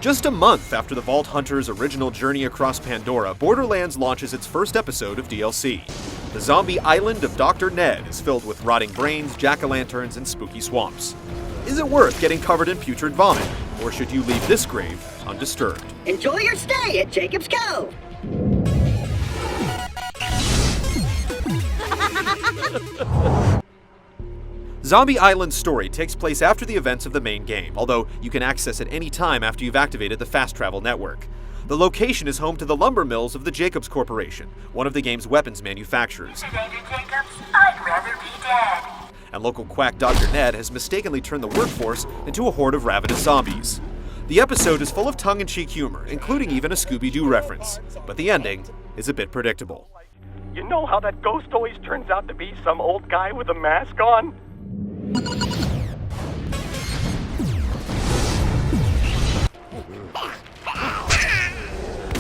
Just a month after the Vault Hunter's original journey across Pandora, Borderlands launches its first episode of DLC. The zombie island of Dr.Ned is filled with rotting brains, jack-o'-lanterns, and spooky swamps. Is it worth getting covered in putrid vomit, or should you leave this grave undisturbed? Enjoy your stay at Jacob's Cove! Zombie Island's story takes place after the events of the main game, although you can access it any time after you've activated the fast travel network. The location is home to the lumber mills of the Jacobs Corporation, one of the game's weapons manufacturers. I'd rather be dead. And local quack Dr. Ned has mistakenly turned the workforce into a horde of ravenous zombies. The episode is full of tongue-in-cheek humor, including even a Scooby-Doo reference, but the ending is a bit predictable. You know how that ghost always turns out to be some old guy with a mask on?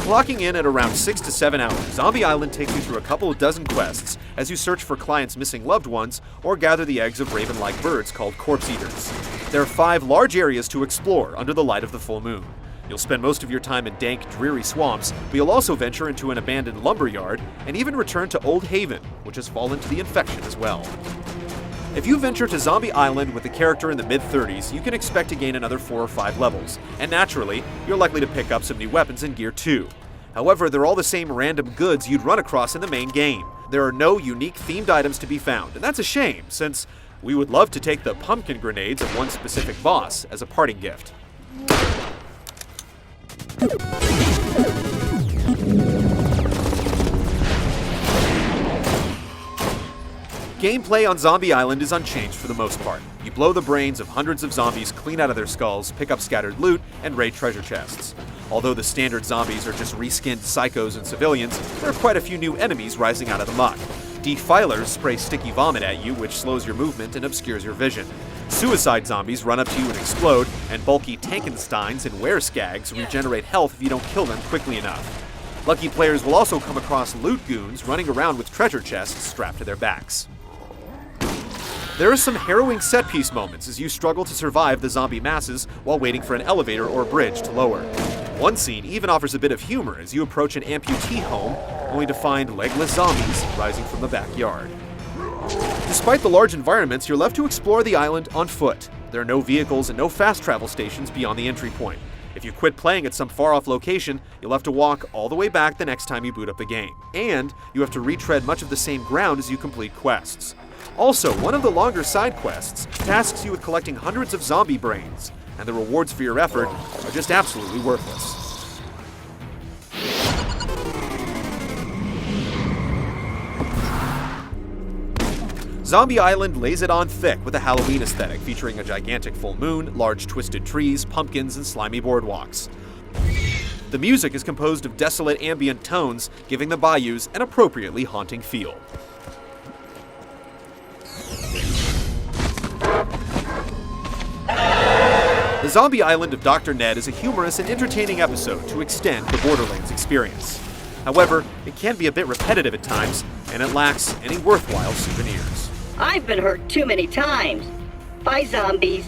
Clocking in at around 6 to 7 hours, Zombie Island takes you through a couple of dozen quests as you search for clients' missing loved ones or gather the eggs of raven-like birds called corpse eaters. There are 5 large areas to explore under the light of the full moon. You'll spend most of your time in dank, dreary swamps, but you'll also venture into an abandoned lumber yard and even return to Old Haven, which has fallen to the infection as well. If you venture to Zombie Island with a character in the mid-30s, you can expect to gain another 4 or 5 levels, and naturally, you're likely to pick up some new weapons and gear too. However, they're all the same random goods you'd run across in the main game. There are no unique themed items to be found, and that's a shame, since we would love to take the pumpkin grenades of one specific boss as a parting gift. Gameplay on Zombie Island is unchanged for the most part. You blow the brains of hundreds of zombies clean out of their skulls, pick up scattered loot, and raid treasure chests. Although the standard zombies are just reskinned psychos and civilians, there are quite a few new enemies rising out of the muck. Defilers spray sticky vomit at you, which slows your movement and obscures your vision. Suicide zombies run up to you and explode, and bulky Tankensteins and wereskags regenerate health if you don't kill them quickly enough. Lucky players will also come across loot goons running around with treasure chests strapped to their backs. There are some harrowing set-piece moments as you struggle to survive the zombie masses while waiting for an elevator or bridge to lower. One scene even offers a bit of humor as you approach an amputee home, only to find legless zombies rising from the backyard. Despite the large environments, you're left to explore the island on foot. There are no vehicles and no fast travel stations beyond the entry point. If you quit playing at some far-off location, you'll have to walk all the way back the next time you boot up the game. And you have to retread much of the same ground as you complete quests. Also, one of the longer side quests tasks you with collecting hundreds of zombie brains, and the rewards for your effort are just absolutely worthless. Zombie Island lays it on thick with a Halloween aesthetic featuring a gigantic full moon, large twisted trees, pumpkins, and slimy boardwalks. The music is composed of desolate ambient tones, giving the bayous an appropriately haunting feel. The Zombie Island of Dr. Ned is a humorous and entertaining episode to extend the Borderlands experience. However, it can be a bit repetitive at times, and it lacks any worthwhile souvenirs. I've been hurt too many times by zombies.